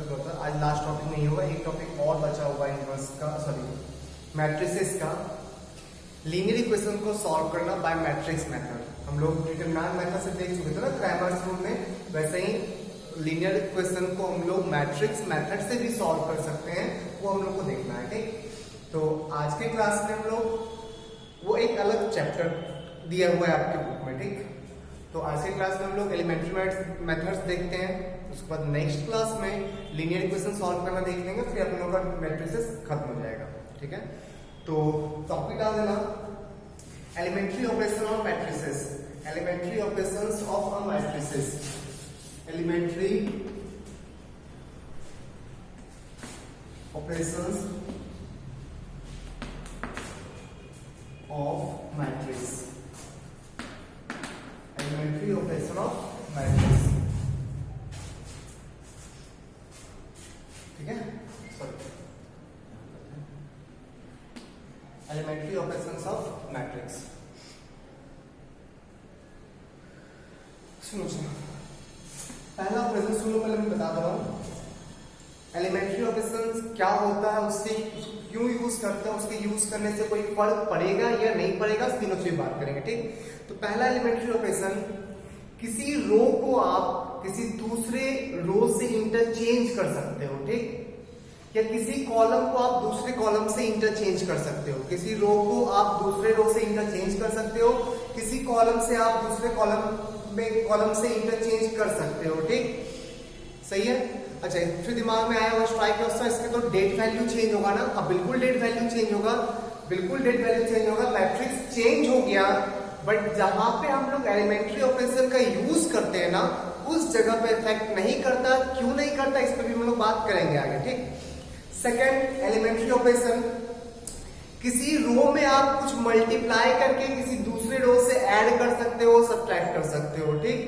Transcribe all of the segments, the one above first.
होता है। आज लास्ट टॉपिक नहीं होगा, एक टॉपिक और बचा हुआ इनवर्स का, सॉरी मैट्रिसेस का। लीनियर इक्वेशन को सॉल्व करना बाय मैट्रिक्स मेथड। हम लोग डिटरमिनेंट मेथड से देख चुके थे ना क्रैमर्स रूल में, वैसे ही लीनियर इक्वेशन को हम लोग मैट्रिक्स मेथड से भी सॉल्व कर सकते हैं, वो हम लोग को देखना है। ठीक, तो आज के क्लास में हम लोग वो एक अलग चैप्टर दिया हुआ है आपके बुक में। ठीक, तो आज के क्लास में हम लोग एलिमेंट्री मेथड्स देखते हैं, उसके बाद नेक्स्ट क्लास में लीनियर इक्वेशन सॉल्व करना देख लेंगे, फिर अपन लोग का मैट्रिसेस खत्म हो जाएगा। ठीक है, तो टॉपिक डाल देना elementary operation of matrices, elementary operations of a matrices, elementary operations of matrix, elementary operation of matrix. ठीक है, sorry elementary operations of matrix. सुनो पहला ऑपरेशन सुनो, पहले मैं बता दे रहा हूं एलिमेंट्री ऑपरेशन क्या होता है, उससे क्यों यूज करते हैं, उसके यूज करने से कोई फर्क पड़ेगा या नहीं पड़ेगा, तीनों चीज बात करेंगे। ठीक, तो पहला एलिमेंट्री ऑपरेशन, किसी रो को आप किसी दूसरे रो से इंटरचेंज कर सकते हो। ठीक, या किसी कॉलम को आप दूसरे कॉलम से इंटरचेंज कर सकते हो, किसी रो को आप दूसरे रो से इंटरचेंज कर सकते हो, किसी कॉलम से आप दूसरे कॉलम से इंटरचेंज कर सकते हो। ठीक, सही है। अच्छा, फिर दिमाग में आया हुआ स्ट्राइक है, इसके तो डेट वैल्यू चेंज होगा ना। हाँ, बिल्कुल डेट वैल्यू चेंज होगा, बिल्कुल डेट वैल्यू चेंज होगा, मैट्रिक्स चेंज हो गया, बट जहां पे हम लोग एलिमेंट्री ऑपरेशन का यूज करते हैं ना, उस जगह पे इफेक्ट नहीं करता। क्यों नहीं करता, इस पर भी हम लोग बात करेंगे आगे। ठीक, सेकेंड एलिमेंट्री ऑपरेशन, किसी रो में आप कुछ मल्टीप्लाई करके किसी दूसरे रो से ऐड कर सकते हो, सब्ट्रैक्ट कर सकते हो। ठीक,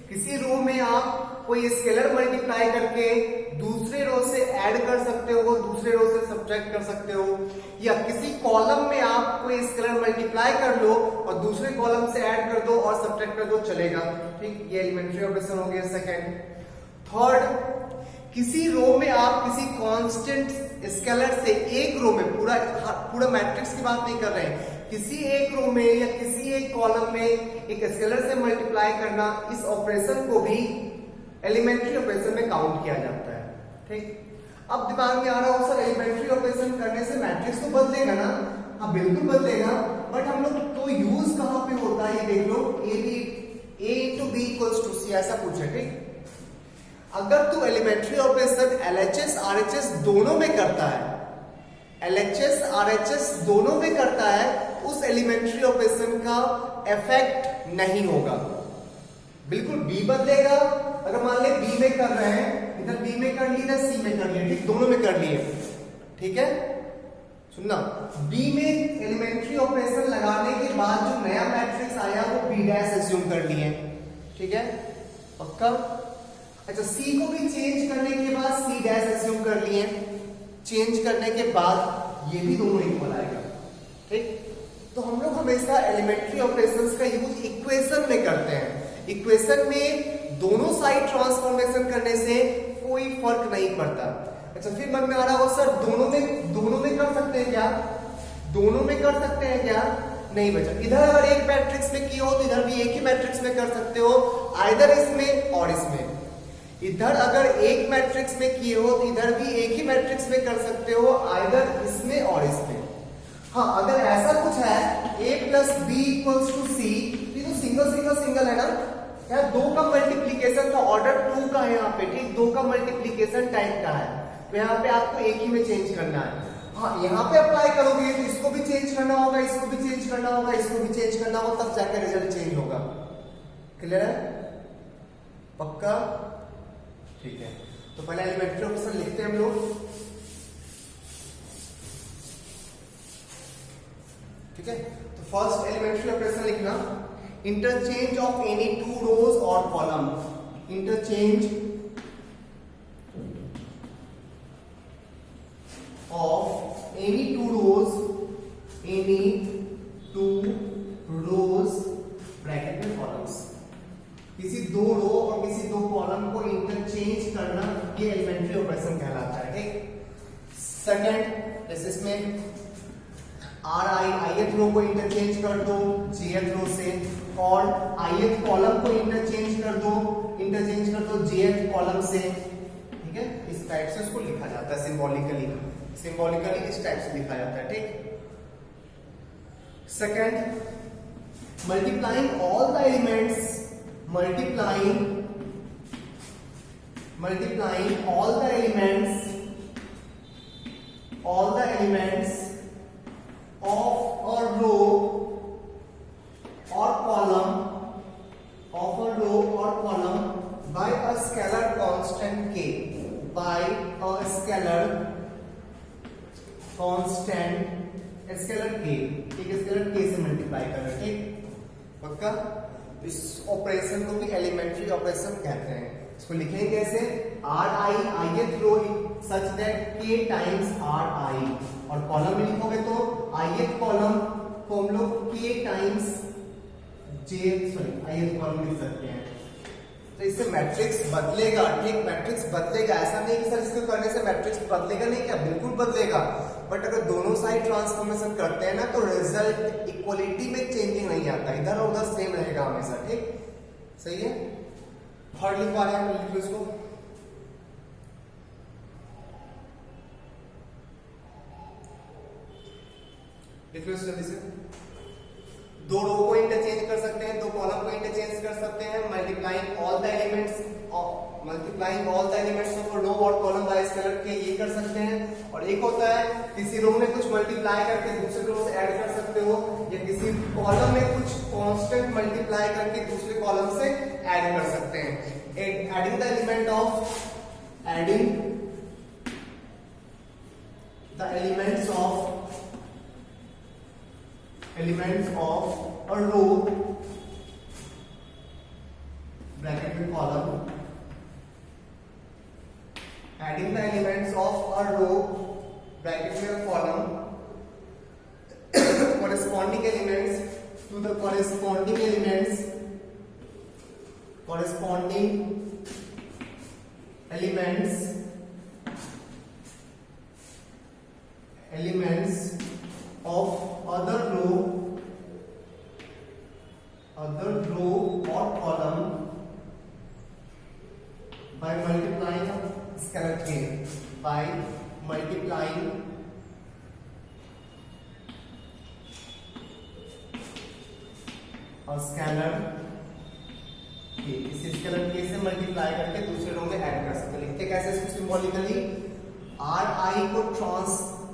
किसी रो में आप कोई स्केलर मल्टीप्लाई करके दूसरे रो से ऐड कर सकते हो, दूसरे रो से सब्ट्रैक्ट कर सकते हो, या किसी कॉलम में आप कोई स्केलर मल्टीप्लाई कर लो और दूसरे कॉलम से ऐड कर दो और सब्ट्रैक्ट कर दो, चलेगा। ठीक, ये एलिमेंट्री ऑपरेशन हो गया सेकेंड। थर्ड, किसी रो में आप किसी कांस्टेंट स्केलर से एक रो में, पूरा मैट्रिक्स की बात नहीं कर रहे हैं, किसी एक रो में या किसी एक कॉलम में एक स्केलर से मल्टीप्लाई करना, इस ऑपरेशन को भी एलिमेंट्री ऑपरेशन में काउंट किया जाता है। ठीक, अब दिमाग में आ रहा हो सर एलिमेंट्री ऑपरेशन करने से मैट्रिक्स तो बदलेगा ना। हाँ, बिल्कुल बदलेगा, बट हम लोग तो यूज कहां पे होता है, ये देख लो, ए इंटू बी इक्वल्स टू सी, ऐसा पूछे। ठीक, अगर तू एलिमेंट्री ऑपरेशन एलएचएस आरएचएस दोनों में करता है, एलएचएस आरएचएस दोनों में करता है, उस एलिमेंट्री ऑपरेशन का इफेक्ट नहीं होगा, बिल्कुल बी बदलेगा। अगर मान ले बी में कर रहे हैं, इधर बी में कर लिए, इधर सी में कर लिए, ठीक, दोनों में कर लिए। ठीक है, सुनना, बी में एलिमेंट्री ऑपरेशन लगाने के बाद जो नया मैट्रिक्स आया वो बी डैश एज्यूम कर लिए। ठीक है, पक्का। अच्छा, सी को भी चेंज करने के बाद सी डैश एज्यूम कर लिए, चेंज करने के बाद ये भी दोनों इक्वल आएगा। ठीक, तो हम लोग हमेशा एलिमेंट्री ऑपरेशंस का यूज इक्वेशन में करते हैं। इक्वेशन में दोनों साइड ट्रांसफॉर्मेशन करने से कोई फर्क नहीं पड़ता। अच्छा, फिर मन में आ रहा हो सर दोनों में कर सकते हैं क्या, दोनों में कर सकते हैं क्या, नहीं बचा। इधर अगर एक मैट्रिक्स में किए हो तो इधर भी एक ही मैट्रिक्स में कर सकते हो, आइदर इसमें और इसमें। इधर अगर एक मैट्रिक्स में किए हो तो इधर भी एक ही मैट्रिक्स में कर सकते हो, आइदर इसमें और इसमें। हाँ, अगर ऐसा कुछ है a plus B equals to सी, ये तो सिंगल है ना, यहाँ दो का मल्टीप्लीकेशन का ऑर्डर 2 का है यहाँ पे। ठीक, दो का मल्टीप्लीकेशन टाइप का है, तो यहाँ पे आपको एक ही में चेंज करना है। हाँ, यहाँ पे अप्लाई करोगे तो इसको भी चेंज करना होगा, इसको भी चेंज करना होगा, इसको भी चेंज करना होगा, तब जाकर रिजल्ट चेंज होगा। क्लियर है, पक्का। ठीक है, तो पहले एलिमेंट्री ऑपरेशन लिखते हैं हम लोग। ठीक है, तो फर्स्ट एलिमेंट्री ऑपरेशन लिखना, interchange of any two rows और column, interchange of any two rows bracket में कॉलम्स, किसी दो रो और किसी दो कॉलम को इंटरचेंज करना, ये एलिमेंट्री ऑपरेशन कहलाता है, ठीक। सेकंड इसमें आर आई ith रो को इंटरचेंज कर दो jth रो से, और ith कॉलम को इंटरचेंज कर दो jth कॉलम से, ठीक है। इस टाइप से उसको लिखा जाता है सिंबॉलिकली इस टाइप से लिखा जाता है, ठीक। Second, multiplying all the elements, multiplying all the elements of a row or column by a scalar constant k, scalar k, ठीक है, स्केलर k से मल्टीप्लाई कर रहे, ठीक, पक्का। इस ऑपरेशन को भी एलिमेंट्री ऑपरेशन कहते हैं। इसको लिखेंगे कैसे, ri ith row such that k times ri, और कॉलम में लिखोगे तो ith कॉलम को हम लोग k टाइम्स ith कॉलम लिख सकते हैं। तो इससे मैट्रिक्स बदलेगा, ठीक, मैट्रिक्स बदलेगा। ऐसा नहीं कि सर इसको करने से मैट्रिक्स बदलेगा नहीं, क्या, बिल्कुल बदलेगा। बट अगर दोनों साइड ट्रांसफॉर्मेशन करते हैं ना तो रिजल्ट इक्वलिटी में चेंजिंग नहीं आता, इधर और उधर सेम रहेगा हमेशा, ठीक, सही है। थर्ड लिखवा रहे हैं, लिखो इसको, लिखो जल्दी से। दो रो को इंटरचेंज कर सकते हैं, दो कॉलम को इंटरचेंज कर सकते हैं, multiplying all the elements of row और कॉलम बाय स्केलर के, ये कर सकते हैं। और एक होता है किसी रो में कुछ मल्टीप्लाई करके दूसरे रो से ऐड कर सकते हो, या किसी कॉलम में कुछ कांस्टेंट मल्टीप्लाई करके दूसरे कॉलम से ऐड कर सकते हैं। Adding the element of a row bracket में column, adding the elements of a row bracket में column corresponding elements to the corresponding elements of other row or column by multiplying scalar k, by multiplying a scalar k, इस scalar k से multiply करके दूसरे रो में add कर सकते हैं। लिखते कैसे इसको symbolically,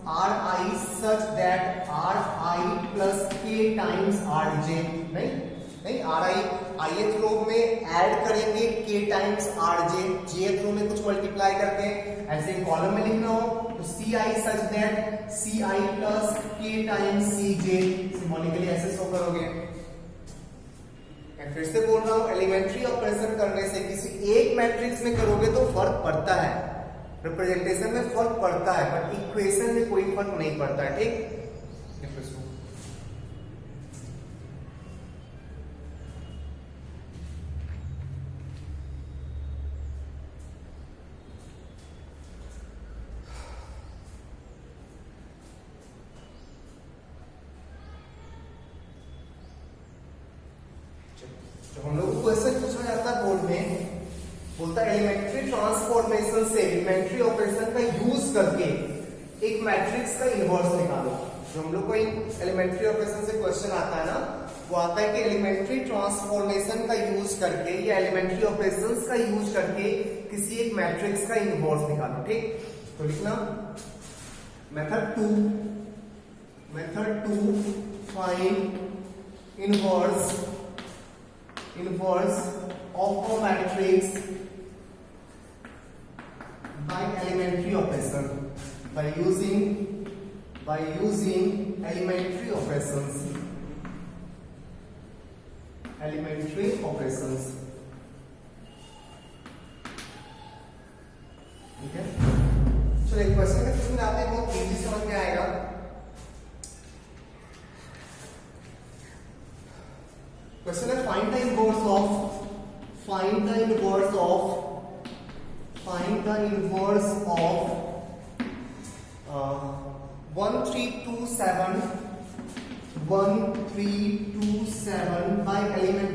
ri such that ri plus k times rj, नहीं ri ith रो में ऐड करेंगे k टाइम्स rj, jth रो में कुछ मल्टीप्लाई करके, ऐसे कॉलम में लिखना हो तो ci such that ci plus k times cj, symbolically ऐसे शो करोगे। मैं फिर से बोल रहा हूं, एलिमेंट्री ऑपरेशन करने से किसी एक मैट्रिक्स में करोगे तो फर्क पड़ता है, रिप्रेजेंटेशन में फर्क पड़ता है, बट इक्वेशन में कोई फर्क नहीं पड़ता है, ठीक। तो हम लोग क्वेश्चन पूछा जाता है बोर्ड में, बोलता है एलिमेंट्री ट्रांसफॉर्मेशन से एलिमेंट्री ऑपरेशन का यूज करके एक मैट्रिक्स का इनवर्स निकालो। जो हम लोग को एलिमेंट्री ऑपरेशन से क्वेश्चन आता है ना, वो आता है कि एलिमेंट्री ट्रांसफॉर्मेशन का यूज करके या एलिमेंट्री ऑपरेशंस का यूज करके किसी एक मैट्रिक्स का इनवर्स निकालो, ठीक। तो लिखना method to find inverse of a matrix by elementary operation, by using elementary operations, ठीक है। चलो एक क्वेश्चन का समझ आते हैं, बहुत इजी समझ में आएगा। क्वेश्चन है find the inverse find the inverse of 1327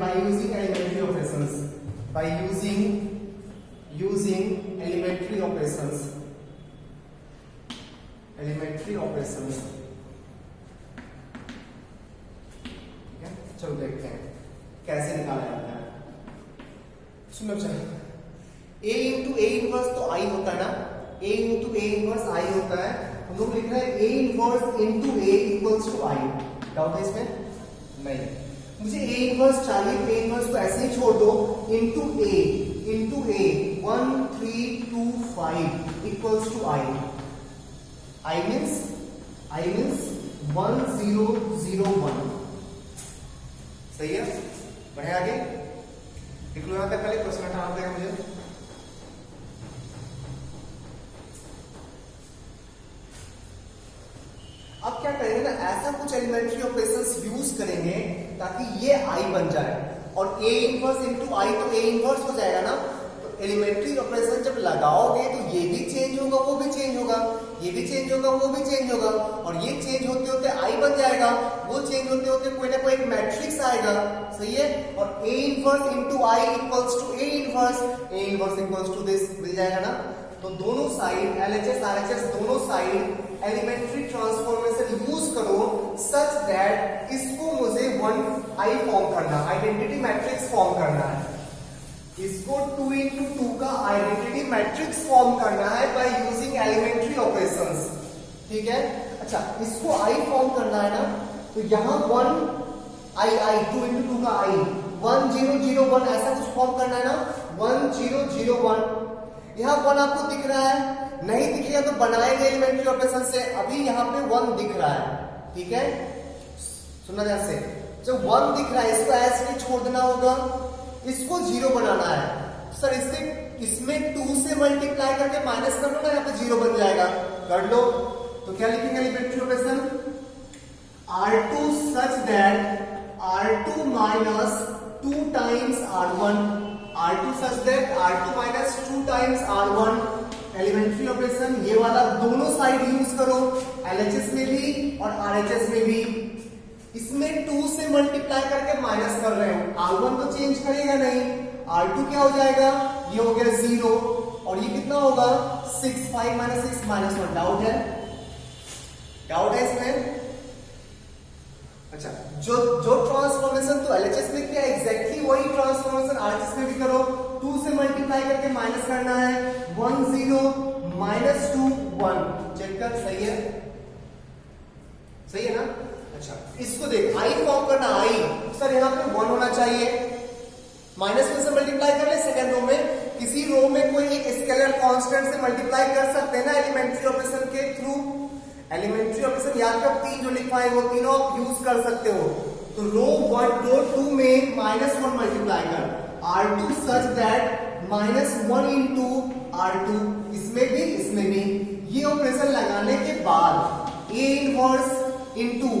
by using elementary operations, by using elementary operations. ठीक है, चलो देखते हैं कैसे निकाला जाता है। सुनो चलो, a इंटू ए इनवर्स तो आई होता है ना, a into A inverse I होता है। हम लोग लिख रहे हैं a inverse into A equals to I. Doubt है इसमें? नहीं। मुझे a इनवर्स चाहिए, a इनवर्स को ऐसे ही छोड़ दो, into A 1325 equals to I. I means 1001। सही है, बढ़े आगे। लिख लो यहां तक, पहले क्वेश्चन हटाना पड़ेगा मुझे। अब क्या करेंगे ना, ऐसा कुछ एलिमेंट्री ऑपरेशंस यूज करेंगे ताकि ये आई बन जाए, और a इनवर्स इंटू आई तो a इनवर्स हो जाएगा ना। तो एलिमेंट्री ऑपरेशन जब लगाओगे तो ये भी चेंज होगा, वो भी चेंज होगा, ये भी चेंज होगा, वो भी चेंज होगा, और ये चेंज होते होते आई बन जाएगा, वो चेंज होते होते कोई ना कोई एक मैट्रिक्स आएगा। सही है, और a inverse into I equals to a inverse equals to this मिल जाएगा ना। तो दोनों साइड LHS RHS दोनों साइड एलिमेंट्री ट्रांसफॉर्मेशन यूज करो सच दैट इसको मुझे 1i फॉर्म करना, आइडेंटिटी मैट्रिक्स फॉर्म करना है। इसको 2 into 2 का आइडेंटिटी मैट्रिक्स फॉर्म करना है बाय यूजिंग एलिमेंट्री ऑपरेशंस। ठीक है, अच्छा इसको i फॉर्म करना है ना, तो यहां 1 i 2 into 2 का i 1001 ऐसा कुछ फॉर्म करना है ना, 1001। यहां 1 आपको दिख रहा है? नहीं दिख रहा तो बनाएंगे एलिमेंट्री ऑपरेशन से। अभी यहाँ पे 1 दिख रहा है, ठीक है, सुनना ध्यान से। जब 1 दिख रहा है इसको ऐसे छोड़ देना होगा, इसको 0 बनाना है। सर इसमें 2 से मल्टीप्लाई करके माइनस कर लो ना, यहाँ पे 0 बन जाएगा, कर लो। तो क्या लिखेंगे elementary operation? R2 such that R2 minus 2 times R1, R2 such that R2 minus 2 times R1। Elementary operation ये वाला दोनों साइड यूज करो, LHS में भी और RHS में भी। इसमें 2 से मल्टीप्लाई करके माइनस कर रहे हो, R1 तो चेंज करेगा नहीं, R2 क्या हो जाएगा, ये हो गया 0, और ये कितना होगा 6, 5 minus 6 minus 1। डाउट है इसमें? अच्छा, जो ट्रांसफॉर्मेशन तो LHS में किया एग्जैक्टली वही ट्रांसफॉर्मेशन RHS में भी करो। 2 से मल्टीप्लाई करके माइनस करना है, 1 0 minus 2 1। चेक कर, सही है ना। अच्छा इसको देख, i फॉर्म करना, i सर यहाँ पे 1 होना चाहिए, माइनस में से मल्टीप्लाई कर ले। सेकंड रो में किसी रो में कोई एक स्केलर कांस्टेंट से मल्टीप्लाई कर सकते हैं ना एलिमेंट्री ऑपरेशन के थ्रू। एलिमेंट्री ऑपरेशन याद कर, 3 जो लिखवाए वो तीनों आप यूज कर सकते हो। तो रो 2 में -1 मल्टीप्लाई कर, R2 such that -1 into R2, इसमें भी। ये ऑपरेशन लगाने के बाद A इनवर्स into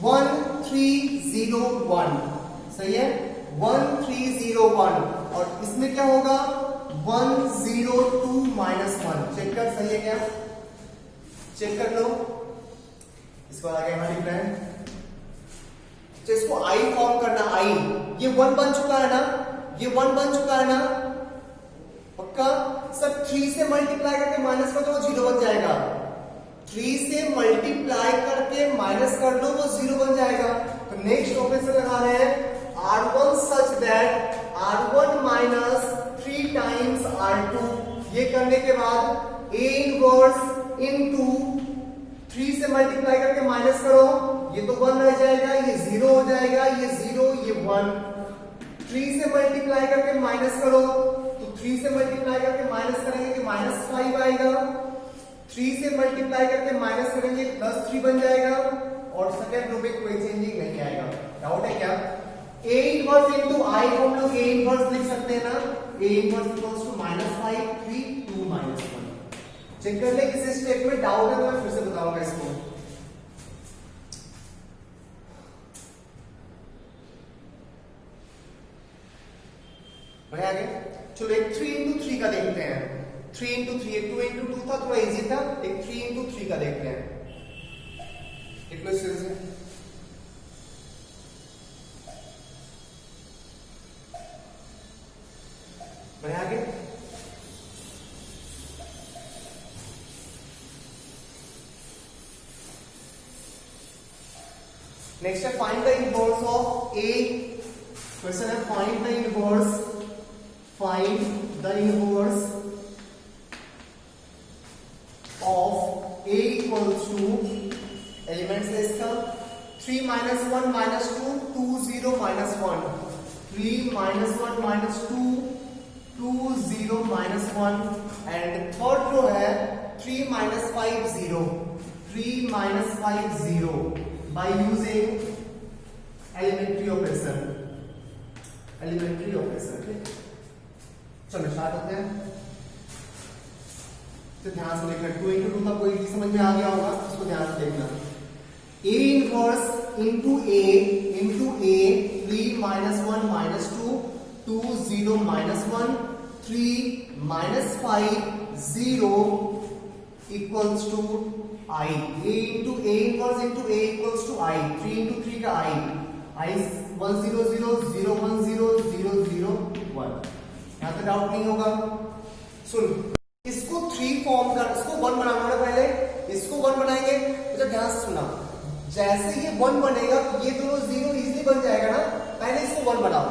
1301, सही है, 1301, और इसमें क्या होगा 102 -1। चेक कर, सही है क्या? चेक कर लो। इसको आगे मल्टीप्लाई, तो इसको i फॉर्म करना, i ये 1 बन चुका है ना, पक्का। सर 3 से मल्टीप्लाई करके माइनस कर दो, 0 बन जाएगा। 3 से मल्टीप्लाई करके माइनस कर दो, वो 0 बन जाएगा। तो नेक्स्ट ऑपरेशन लगा रहे हैं, R1 such that R1 minus 3 times R2। ये करने के बाद A इनवर्स into 3 से मल्टीप्लाई करके माइनस करो, ये तो 1 रह जाएगा, ये 0 हो जाएगा, ये 0 ये 1। 3 से मल्टीप्लाई करके माइनस करो, तो 3 से मल्टीप्लाई करके माइनस करेंगे कि -5 आएगा। 3 से मल्टीप्लाई करके माइनस करेंगे +3 बन जाएगा, और सेकंड रो में कोई चेंजिंग नहीं आएगा। डाउट है क्या? A इनवर्स into I को हम लोग A इनवर्स लिख सकते हैं ना, A inverse equals to -5 3 2 -1। Check कर ले, किसी स्टेप में डाउट है तो मैं फिर से बताऊंगा इसको। बढ़िया आगे, चलो एक 3 into 3 का देखते हैं। 3 इंटू 3, एक 2 इंटू 2 था, थोड़ा इजी था, एक 3 इंटू 3 का देखते हैं। लिख लो इस तरह से, बढ़े आगे। नेक्स्ट है find the inverse of A. Question है find the inverse of A equals to, elements है इसका 3 minus 1 minus 2 2 0 minus 1, 3 minus 1 minus 2 2 0 minus 1, and third row है 3 minus 5 0, 3 minus 5 0 by using elementary operation, चलो स्टार्ट होते हैं। तो ध्यान से देखना, 2 इंटू 2 का कोई समझ में आ गया होगा, इसको ध्यान से देखना। a inverse into a 3 minus 1 minus 2 2 0 minus 1 3 minus 5 0 equals to I, a inverse into a equals to I, 3 into 3 का I 1 0 0 0 1 0 0 0 1। यहाँ पे डाउट नहीं होगा। सुन, इसको 3 फॉर्म कर, इसको 1 बनाना है पहले, इसको 1 बनाएंगे। तो ध्यान से सुना, जैसे ये 1 बनेगा ये दोनों 0 इजीली बन जाएगा ना। पहले इसको 1 बनाओ,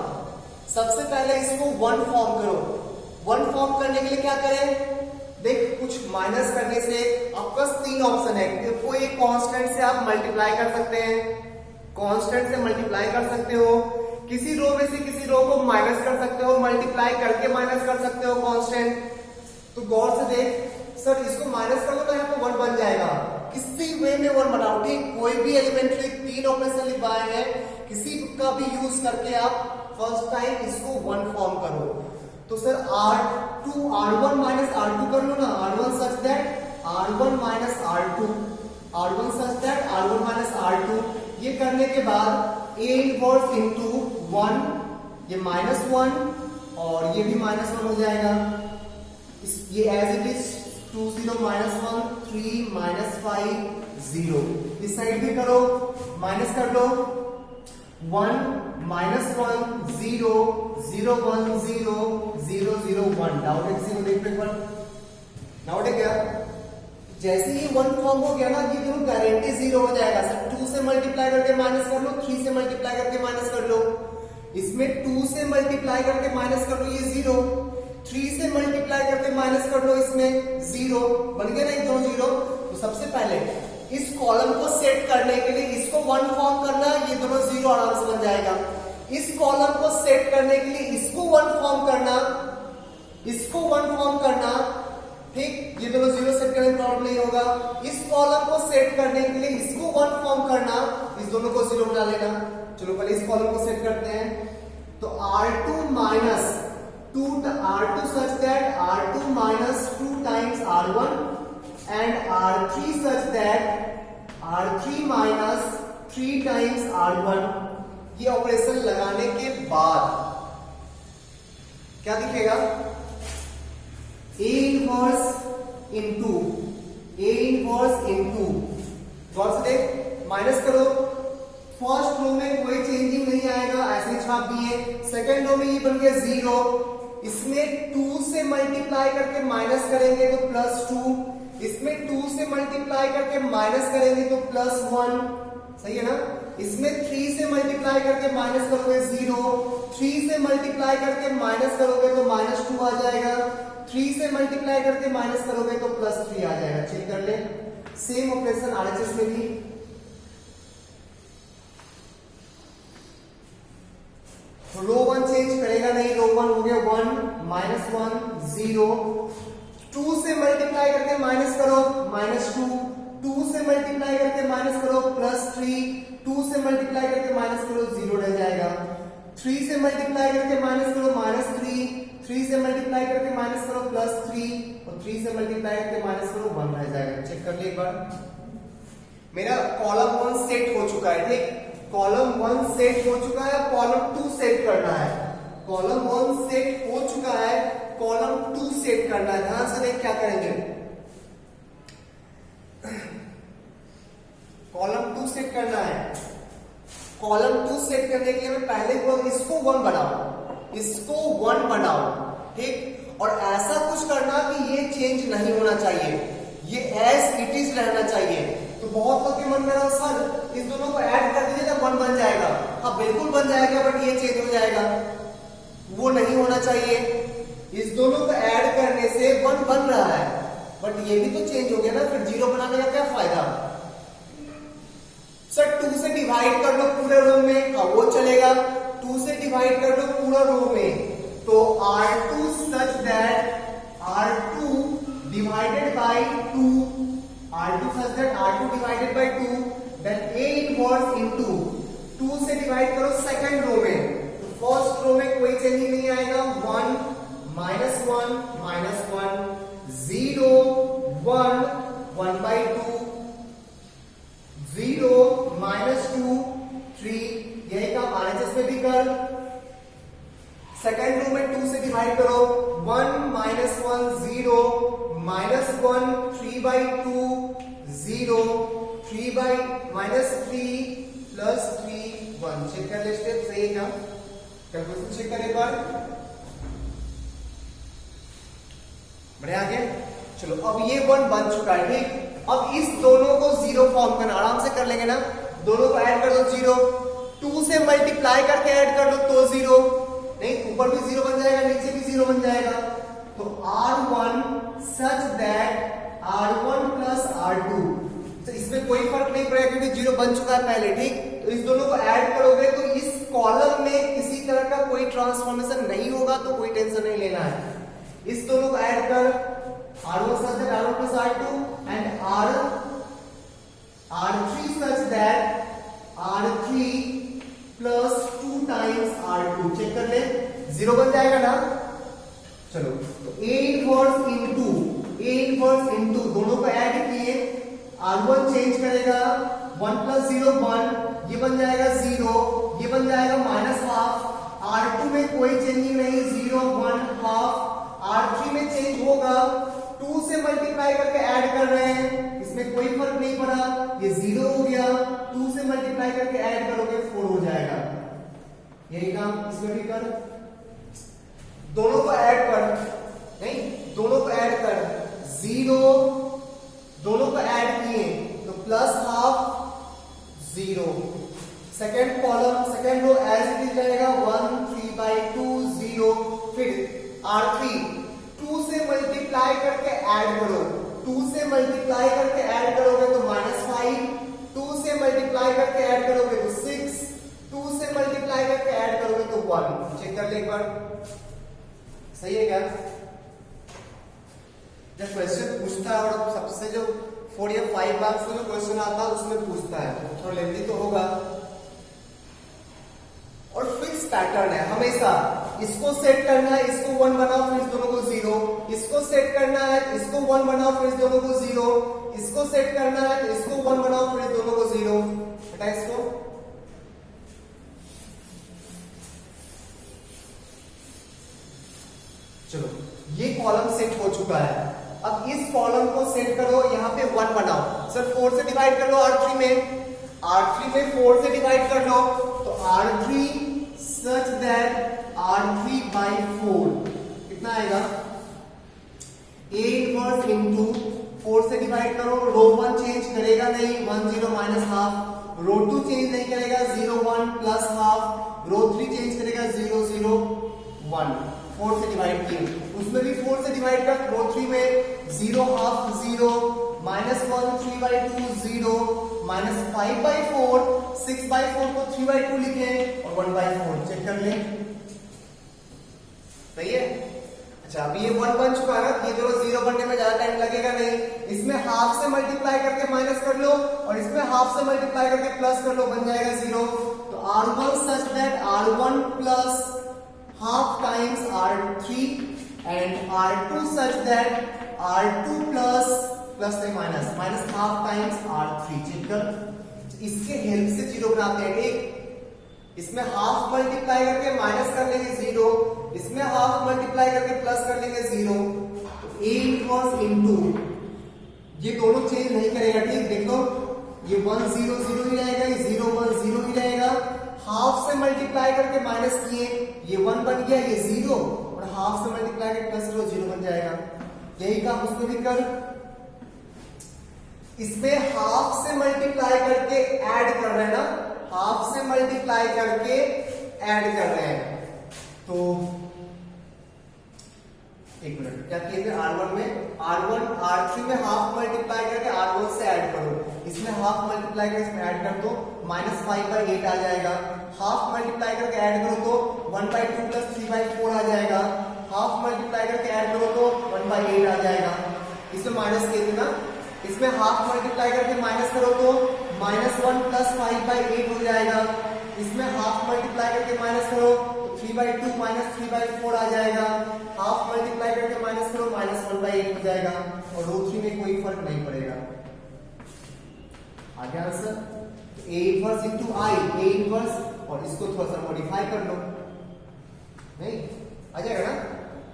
सबसे पहले इसको 1 फॉर्म करो। 1 फॉर्म करने के लिए क्या करें, देख कुछ माइनस करने से आपके पास 3 ऑप्शन है। कोई एक कांस्टेंट से आप मल्टीप्लाई कर सकते हैं, कांस्टेंट से मल्टीप्लाई कर सकते हो, किसी रो में से किसी रो को माइनस कर सकते हो, मल्टीप्लाई करके माइनस कर सकते हो कांस्टेंट। तो गौर से देख, सर इसको माइनस कर दो तो यहाँ पे 1 बन जाएगा। किसी वे में 1 बनाओ, ठीक, कोई भी एलिमेंट्री 3 ऑपरेशन लिखवाए हैं, किसी का भी यूज करके आप फर्स्ट टाइम इसको 1 फॉर्म करो। तो सर R1 माइनस R2 कर लो ना, R1 such that R1 minus R2, R1 such that R1 minus R2। ये करने के बाद A इनवर्स इंटू 1, ये माइनस 1 और ये भी माइनस 1 हो जाएगा। ये as it is 2 0 minus 1 3 minus 5 0। इस साइड भी करो, माइनस कर लो, 1 माइनस 1 0 0 1 0 0 0 1। डाउट है किसी को, देख लो एक बार, डाउट है क्या? जैसे ही 1 फॉर्म हो गया ना, ये दोनों गारंटी 0 हो जाएगा। सर 2 से मल्टीप्लाई करके माइनस कर लो, 3 से मल्टीप्लाई करके माइनस कर लो, इसमें 2 से मल्टीप्लाई करके माइनस कर लो, ये 0, 3 से मल्टीप्लाई करके माइनस कर लो, इसमें 0 बन गया ना, एक दोनों 0। तो सबसे पहले इस कॉलम को सेट करने के लिए इसको 1 फॉर्म करना, ये दोनों 0 आराम से बन जाएगा। इस कॉलम को सेट करने के लिए इसको 1 फॉर्म करना, इसको 1 फॉर्म करना, ठीक, ये दोनों 0 सेट करने में प्रॉब्लम नहीं होगा। इस कॉलम को सेट करने के लिए इसको 1 फॉर्म करना, इस दोनों को 0 बना लेना। चलो पहले इस कॉलम को सेट करते हैं। तो R2 minus 2 R2 such that R2 minus 2 times R1 and R3 such that R3 minus 3 times R1। ये ऑपरेशन लगाने के बाद क्या दिखेगा, A इनवर्स इंटू गौर से देख, माइनस करो, फर्स्ट रो में कोई चेंजिंग नहीं आएगा, ऐसे ही छाप दिए। सेकेंड रो में ये बन गया 0, इसमें 2 से मल्टीप्लाई करके माइनस करेंगे तो +2, इसमें 2 से मल्टीप्लाई करके माइनस करेंगे तो +1, सही है ना। इसमें 3 से मल्टीप्लाई करके माइनस करोगे 0, 3 से मल्टीप्लाई करके माइनस करोगे तो -2 आ जाएगा, 3 से मल्टीप्लाई करके माइनस करोगे तो +3 आ जाएगा। चेक कर ले, सेम ऑपरेशन RHS में भी। रो 1 चेंज करेगा नहीं, रो 1 हो गया 1 -1 0, 2 से मल्टीप्लाई करके माइनस करो -2, 2 से मल्टीप्लाई करके माइनस करो +3, 2 से मल्टीप्लाई करके माइनस करो 0 रह जाएगा, 3 से मल्टीप्लाई करके माइनस करो -3, 3 से मल्टीप्लाई करके माइनस करो +3 और 3 से मल्टीप्लाई करके माइनस करो 1 रह जाएगा। चेक कर ले एक बार, मेरा कॉलम 1 सेट हो चुका है, ठीक, कॉलम 1 सेट हो चुका है, कॉलम 2 सेट करना है। कॉलम 1 सेट हो चुका है, कॉलम 2 सेट करना है। ध्यान से देख क्या करेंगे, कॉलम 2 सेट करना है। कॉलम 2 सेट करने के लिए मैं पहले इसको 1 बनाओ, इसको 1 बनाओ, ठीक। और ऐसा कुछ करना कि ये चेंज नहीं होना चाहिए, ये एज इट इज रहना चाहिए। तो बहुत लोग के मन में रहा सर इस दोनों को ऐड कर दीजिए तो 1 बन जाएगा। हाँ बिल्कुल बन जाएगा, बट ये चेंज हो जाएगा, वो नहीं होना चाहिए। इस दोनों को ऐड करने से 1 बन रहा है, बट ये भी तो चेंज हो गया ना, फिर 0 बनाने का क्या फायदा। सर 2 से डिवाइड कर लो पूरे रो में, वो चलेगा। 2 से डिवाइड कर लो पूरा रो में, तो R2 such that R2 divided by 2, R2 such that R2 divided by 2, then A inverse into 2 से डिवाइड करो सेकंड रो में, तो फर्स्ट रो में कोई चेंज नहीं आएगा। 1 -1 -1 0 1 1 by 2 0 -2 3, यही काम RHS में भी कर। सेकेंड रो में 2 से डिवाइड करो, 1 -1 0 -1 3 by 2 0 3 by -3 plus 3 1। चेक कर ले स्टेप, सही है क्या? कैलकुलेशन चेक कर एक बार। बढ़े आगे, चलो अब ये 1 बन चुका है, ठीक। अब इस दोनों को 0 फॉर्म करना, आराम से कर लेंगे ना। दोनों को ऐड कर दो 0, 2 से मल्टीप्लाई करके ऐड कर दो तो 0, नहीं ऊपर भी 0 बन जाएगा, नीचे भी 0 बन जाएगा। तो R1 such that R1 plus R2, तो इसमें कोई फर्क नहीं पड़ेगा क्योंकि 0 बन चुका है पहले, ठीक। तो इस दोनों को ऐड करोगे तो इस कॉलम में किसी तरह का कोई ट्रांसफॉर्मेशन नहीं होगा, तो कोई टेंशन नहीं लेना है। इस दोनों को ऐड कर, R1 such that R1 plus R2 and R3 such that R3 plus 2 times R2, check कर ले, 0 बन जाएगा ना। चलो तो A इनवर्स इनटू दोनों को ऐड किए, R1 चेंज करेगा, 1 + 0 1, ये बन जाएगा 0, ये बन जाएगा -½ R2 में कोई चेंजिंग नहीं, 0 1 ½ R3 में चेंज होगा, 2 से मल्टीप्लाई करके ऐड कर रहे हैं, इसमें कोई फर्क नहीं पड़ा, ये 0 हो गया। 2 से मल्टीप्लाई करके ऐड करोगे 4 हो जाएगा। यही काम इसमें भी कर, दोनों को ऐड कर, नहीं दोनों को ऐड कर, 0 दोनों को ऐड किए तो +½ 0। Second column second row as it is रहेगा, 1 3 by 2 0। फिर R3 2 से मल्टीप्लाई करके ऐड करो, 2 से मल्टीप्लाई करके ऐड करोगे तो -5, 2 से मल्टीप्लाई करके ऐड करोगे तो 6, 2 से मल्टीप्लाई करके ऐड करोगे तो 1। चेक कर ले एक बार, सही है क्या? जब क्वेश्चन पूछता है और सबसे जो 4 या 5 मार्क्स का जो क्वेश्चन आता है उसमें पूछता है, थोड़ा लेंथी तो होगा। और फिक्स पैटर्न है हमेशा, इसको सेट करना है, इसको 1 बनाओ फिर इस दोनों को 0, इसको सेट करना है, इसको 1 बनाओ फिर इस दोनों को 0, इसको सेट करना है तो इसको 1 बनाओ फिर इस दोनों को 0। हटा इसको, चलो ये कॉलम सेट हो चुका है। अब इस कॉलम को सेट करो, यहां पे 1 बनाओ। सर 4 से डिवाइड कर लो R3 में, R3 में 4 से डिवाइड कर लो तो R3 such that R3 by 4 कितना आएगा, A इनवर्स इनटू 4 से डिवाइड करो, रो 1 चेंज करेगा नहीं, 1 0 -½ रो 2 चेंज नहीं करेगा, 0 1 +½ रो 3 चेंज करेगा, 0 0 1। 4 से डिवाइड किए, उसमें भी 4 से डिवाइड कर, रो 3 में 0 ½ 0 -1 3 by 2 0 -5 by 4 6 by 4 को 3 by 2 लिखे और 1 by 4। चेक कर ले, सही है। अच्छा अभी ये 1 बन चुका है ना, ये दोनों 0 बनने में ज्यादा टाइम लगेगा नहीं। इसमें ½ से मल्टीप्लाई करके माइनस कर लो और इसमें ½ से मल्टीप्लाई करके प्लस कर लो, बन जाएगा 0। तो R1 such that R1 plus ½ times R3 and R2 such that R2 plus नहीं -½ times R3। चेक कर, इसके हेल्प से 0 बनाते हैं, ठीक। इसमें ½ मल्टीप्लाई करके माइनस कर लेंगे 0, इसमें हाफ मल्टीप्लाई करके प्लस कर लेंगे 0, तो a इनवर्स इनटू, ये दोनों चेंज नहीं करेगा, ठीक, देख लो ये 1 0 0 ही रहेगा, ये 0 1 0 ही रहेगा, हाफ से मल्टीप्लाई करके माइनस किए, ये 1 बन गया, ये 0, और हाफ से मल्टीप्लाई करके प्लस 0 बन जाएगा। यही काम उसमें भी कर, इसमें हाफ से मल्टीप्लाई करके ऐड कर रहे हैं ना, हाफ से मल्टीप्लाई करके ऐड कर रहे हैं, तो एक मिनट, क्या किए थे R1 में, R1 R3 में हाफ मल्टीप्लाई करके R1 से ऐड करो, इसमें हाफ मल्टीप्लाई करके इसमें ऐड कर दो, -5/8 आ जाएगा, हाफ मल्टीप्लाई करके ऐड करो तो 1/2 प्लस 3/4 आ जाएगा, हाफ मल्टीप्लाई करके ऐड करो तो 1/8 आ जाएगा, इसमें माइनस किए थे ना, इसमें हाफ मल्टीप्लाई करके माइनस करो तो -1 प्लस 5/8 हो जाएगा, इसमें हाफ मल्टीप्लाई करके माइनस करो तो 3/2 माइनस 3/4 आ जाएगा, हाफ मल्टीप्लाई करके माइनस करो -1/8 हो जाएगा, और रो 3 में कोई फर्क नहीं पड़ेगा। आ गया आंसर, तो a inverse into i, a inverse, और इसको थोड़ा सा मॉडिफाई कर लो, नहीं आ जाएगा ना,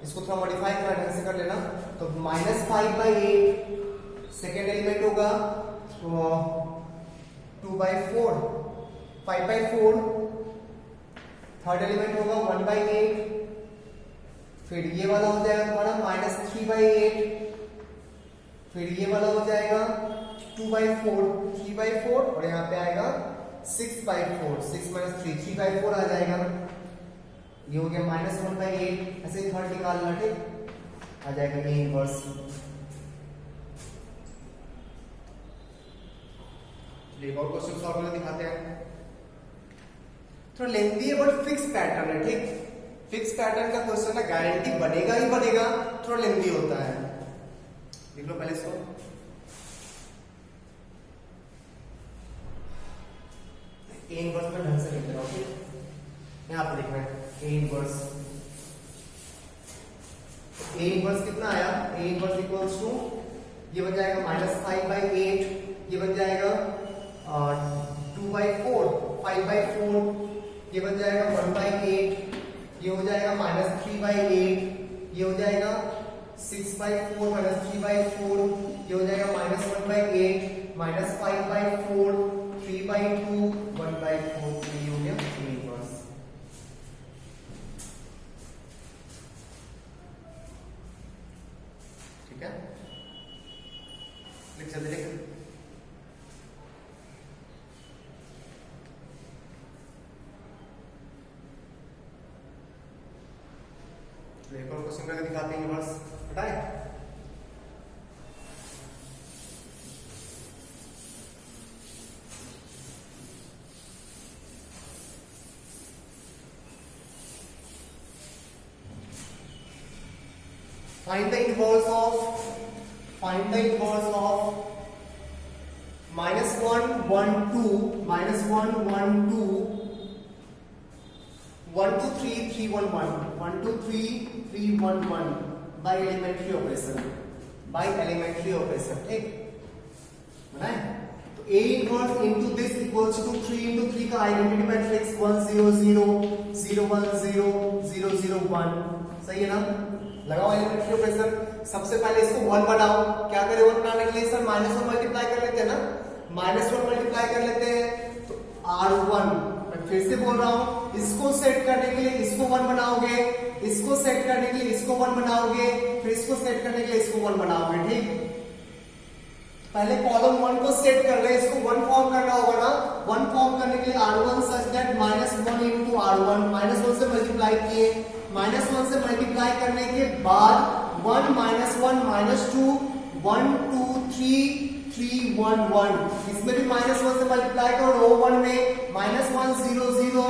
इसको थोड़ा मॉडिफाई करना, ढंग से कर लेना, तो -5/8, सेकेंड एलिमेंट होगा 2/4, 5/4, थर्ड एलिमेंट होगा 1/8, फिर ये वाला हो जाएगा तुम्हारा -3/8, फिर ये वाला हो जाएगा 2/4, 3/4, और यहाँ पे आएगा 6/4, 6 - 3, 3/4 आ जाएगा, ये हो गया -1/8, ऐसे थर्ड निकालना, ठीक, आ जाएगा a इनवर्स। एक और क्वेश्चन सॉल्व करके दिखाते हैं, थोड़ा लेंथी है बट फिक्स पैटर्न है, ठीक, फिक्स पैटर्न का क्वेश्चन है, गारंटी बनेगा ही बनेगा, थोड़ा लेंथी होता है, देख लो पहले इसको, a इनवर्स में ढंग से लिख रहा हूं, ठीक, यहां पे लिखना है a इनवर्स, a इनवर्स कितना आया, a इनवर्स इक्वल्स टू, ये बन जाएगा -5/8, ये बन जाएगा 2/4, 5/4, ये बन जाएगा 1/8, ये हो जाएगा -3/8, ये हो जाएगा 6/4 - 3/4, ये हो जाएगा -1/8, -5/4, 3/2, 1/4, ये हो गया a इनवर्स। ठीक है, लिख चलते, लिख, एक और क्वेश्चन करके दिखाते हैं, इनवर्स हटाए, find the inverse of -1 1 2 -1 1 2 1 2 3 3 1 1 1 2 3 3 1 1 by elementary operation, ठीक, बनाए, तो a inverse into this equals to 3 into 3 का आइडेंटिटी मैट्रिक्स 1 0 0 0 1 0 0 0 1, सही है ना, लगाओ एलिमेंट्री ऑपरेशन, सबसे पहले इसको 1 बनाओ, क्या करें 1 बनाने के लिए सर -1 मल्टीप्लाई कर लेते हैं ना, -1 मल्टीप्लाई कर लेते हैं, तो R1, फिर से बोल रहा हूं, इसको सेट करने के लिए इसको 1 बनाओगे, इसको सेट करने के लिए इसको 1 बनाओगे, फिर इसको सेट करने के लिए इसको 1 बनाओगे, ठीक, पहले कॉलम 1 को सेट कर ले, इसको 1 फॉर्म करना होगा ना, 1 फॉर्म करने के लिए R1 such that -1 into R1, -1 से मल्टीप्लाई किए, -1 से मल्टीप्लाई करने के बाद 1 -1 -2 1 2 3 3 1 1, इसमें भी -1 से मल्टीप्लाई करो, रो 1 में -1 0 0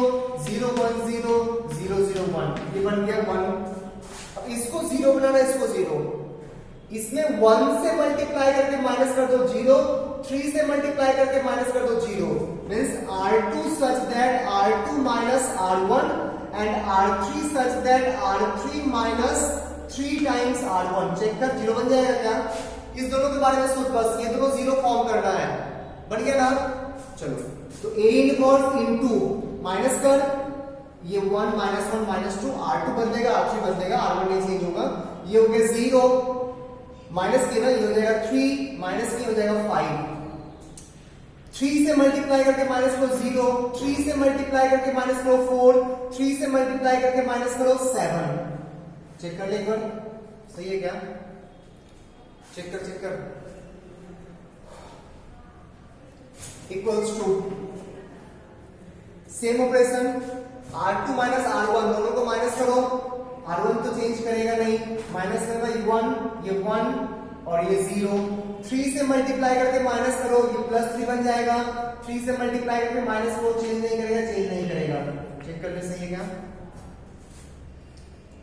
0 1 0 0 0 1, ये बन गया 1, अब इसको 0 बनाना, इसको 0, इसमें 1 से मल्टीप्लाई करके माइनस कर दो 0, 3 से मल्टीप्लाई करके माइनस कर दो 0, means R2 such that R2 minus R1 and R3 such that R3 minus 3 times R1, check कर 0 बन जाएगा क्या, इस दोनों के बारे में सोच, बस ये दोनों 0 फॉर्म करना है, बन गया ना, चलो, तो A इनवर्स इनटू माइनस कर, ये 1 -1 -2 R2 बदलेगा, R3 बदलेगा, R1 नहीं चेंज होगा। ये हो गया 0 माइनस के ना, ये हो जाएगा 3 माइनस के हो जाएगा 5। 3 से मल्टीप्लाई करके माइनस करो 0, 3 से मल्टीप्लाई करके माइनस करो 4, 3 से मल्टीप्लाई करके माइनस करो 7। चेक कर ले एक बार, सही है क्या? चेक कर equals to same operation R2 minus R1 दोनों को माइनस करो। R1 तो चेंज करेगा नहीं, माइनस करना ये 1 और ये 0। 3 से मल्टीप्लाई करके माइनस करो, ये +3 बन जाएगा। 3 से मल्टीप्लाई करके -4 चेंज नहीं करेगा। चेक कर ले, सही है क्या?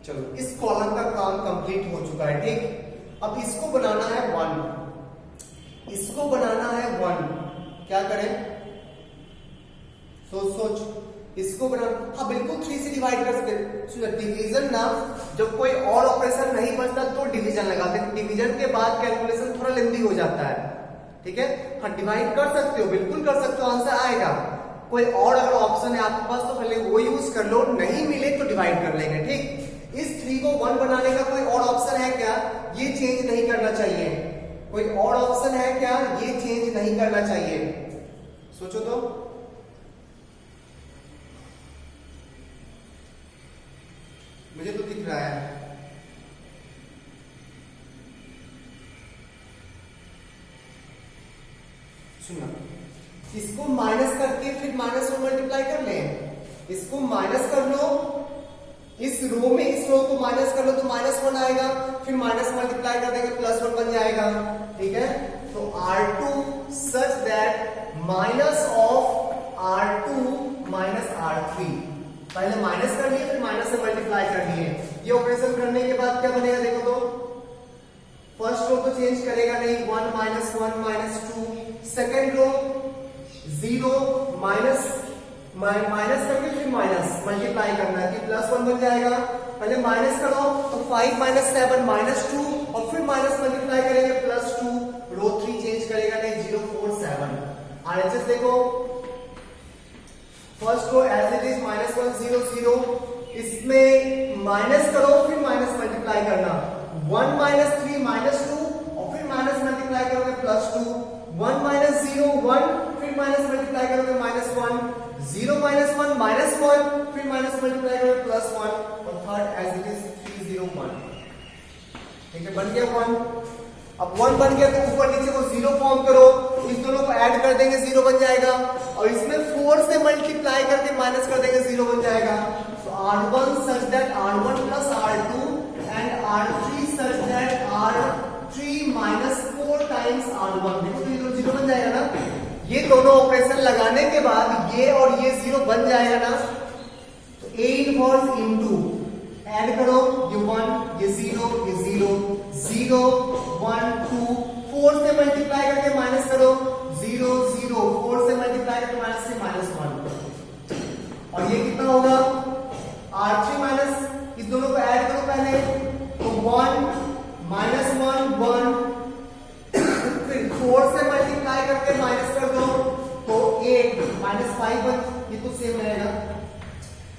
चलो, इस कॉलम का काम कंप्लीट हो चुका है, ठीक। अब इसको बनाना है 1, इसको बनाना है 1। क्या करें? सोच इसको बना, हाँ बिल्कुल 3 से डिवाइड कर सकते। डिवीजन ना, जब कोई और ऑपरेशन नहीं बचता तो डिवीजन लगाते हैं। डिवीजन के बाद कैलकुलेशन थोड़ा लेंदी हो जाता है, ठीक है। हाँ डिवाइड कर सकते हो, बिल्कुल कर सकते हो, आंसर आएगा। कोई और अगर ऑप्शन है आपके पास तो पहले वो यूज कर लो, नहीं मिले तो डिवाइड कर लेंगे, ठीक। इस 3 को 1 बनाने का कोई और ऑप्शन है क्या? ये चेंज नहीं करना चाहिए। कोई और ऑप्शन है क्या? ये चेंज नहीं करना चाहिए। सोचो तो, मुझे तो दिख रहा है। सुनना, इसको माइनस करके फिर -1 मल्टीप्लाई कर ले। इसको माइनस कर लो, इस रो में इस रो को माइनस कर लो तो -1 आएगा, फिर माइनस मल्टीप्लाई कर देंगे +1 बन जाएगा, ठीक है। तो R2 such that minus of R2 minus R3, पहले माइनस कर लिए फिर माइनस से मल्टीप्लाई कर लिए। ये ऑपरेशन करने के बाद क्या बनेगा देखो तो, फर्स्ट रो तो चेंज करेगा नहीं, 1 -1 -2, सेकेंड रो 0 माइनस करके फिर माइनस मल्टीप्लाई करना है कि +1 बन जाएगा। पहले माइनस करो तो 5 -7 -2 और फिर माइनस मल्टीप्लाई करेंगे +2, रो 3 चेंज करेगा नहीं, 0 4 7। RHS देखो, first row as it is -1 0 0, इसमें माइनस करो फिर माइनस मल्टीप्लाई करना, 1 -3 -2 और फिर माइनस मल्टीप्लाई करोगे +2, 1 -0 1 फिर माइनस मल्टीप्लाई करोगे -1, 0 -1 -1 फिर माइनस मल्टीप्लाई करोगे +1 और थर्ड एज इट इज 3 0 1। ठीक है, बन गया 1। अब 1 बन गया तो ऊपर नीचे को 0 फॉर्म करो, इस दोनों को ऐड कर देंगे 0 बन जाएगा, और इसमें 4 से मल्टीप्लाई करके माइनस कर देंगे 0 बन जाएगा। तो R1 such that R1 plus R2 and R3 such that R3 minus 4 times R1। देखो तो ये 0 बन जाएगा ना। ये दोनों ऑपरेशन लगाने के बाद ये और ये 0 बन जाएगा ना। तो A इनवर्स इनटू ऐड करो, ये 1 ये 0 ये 0 0 1 2 4 से मल्टीप्लाई करके माइनस करो, 0 0 4 से मल्टीप्लाई करके माइनस से -1, और ये कितना होगा R3 माइनस, इस दोनों को ऐड करो पहले, तो 1 -1 1 फिर 4 से मल्टीप्लाई करके माइनस कर दो तो 8 -5 ये तो सेम रहेगा,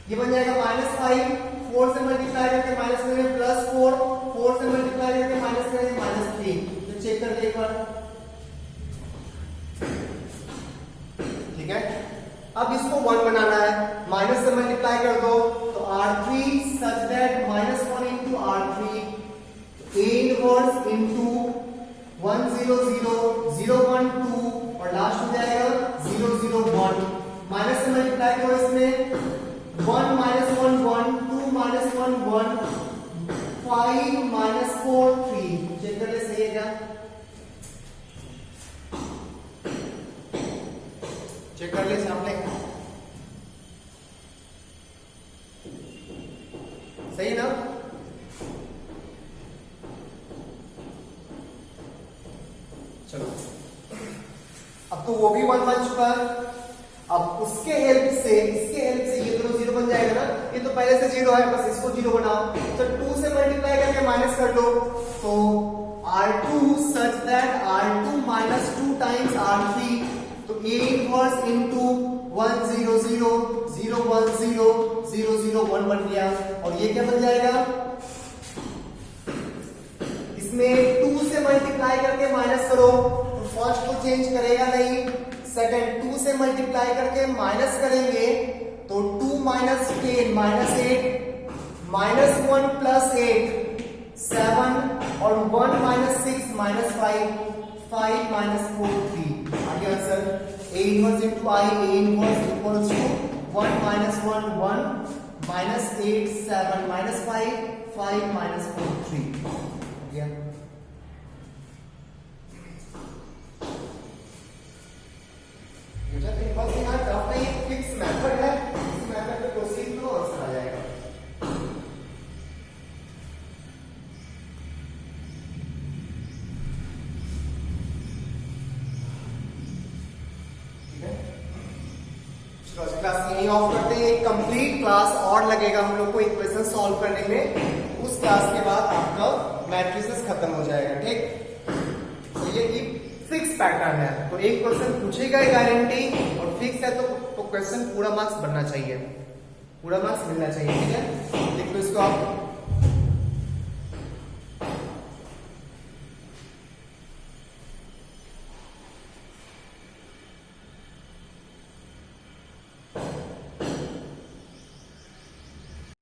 ये बन जाएगा -5, 4 से मल्टीप्लाई करके माइनस करेंगे +4, 4 से मल्टीप्लाई करके माइनस करेंगे -3। तो चेक कर ले एक बार, ठीक है। अब इसको 1 बनाना है, माइनस से मल्टीप्लाई कर दो तो R3 such that -1 into R3, A inverse into 1 0 0 0 1 2 और लास्ट हो जाएगा 0 0 1। माइनस से मल्टीप्लाई करो, इसमें 1 -1 1 2 -1 1 5 -4 3। चेक कर ले, सही है क्या? चेक कर ले सामने, सही है ना? चलो, अब तो वो भी 1 बन चुका है। अब उसके हेल्प से इसके हेल्प से ये दोनों 0 बन जाएगा ना। ये तो पहले से 0 है, बस इसको 0 बनाओ। तो 2 से मल्टीप्लाई करके माइनस कर लो, तो R2 such that R2 minus 2 times R3, तो A इनवर्स इनटू 1 0 0 0 1 0 0 0 1 बन गया और ये क्या बन जाएगा, इसमें 2 से मल्टीप्लाई करके माइनस करो तो फर्स्ट को चेंज करेगा नहीं, सेकंड 2 से मल्टीप्लाई करके माइनस करेंगे तो 2 माइनस 10 माइनस 8 माइनस 1 प्लस 8 7 और 1 माइनस 6 माइनस 5 5 माइनस 4 3 आगे answer a inverse into I a inverse equals to 1 minus 1 1 minus 8 7 minus 5 5 minus 4 3 गया। बस यहाँ टफ नहीं, फिक्स मेथड है, इस मेथड पे प्रोसीड करो आंसर आ जाएगा। क्लास यही ऑफ करते हैं, एक कंप्लीट क्लास और लगेगा हम लोग को इक्वेशन सॉल्व करने में, उस क्लास के बाद आपका मैट्रिसेस खत्म हो जाएगा। ठीक, तो ये फिक्स पैटर्न है, तो एक क्वेश्चन पूछेगा गारंटी और फिक्स है तो क्वेश्चन पूरा मार्क्स बनना चाहिए, पूरा मार्क्स मिलना चाहिए। ठीक है, देखो इसको आप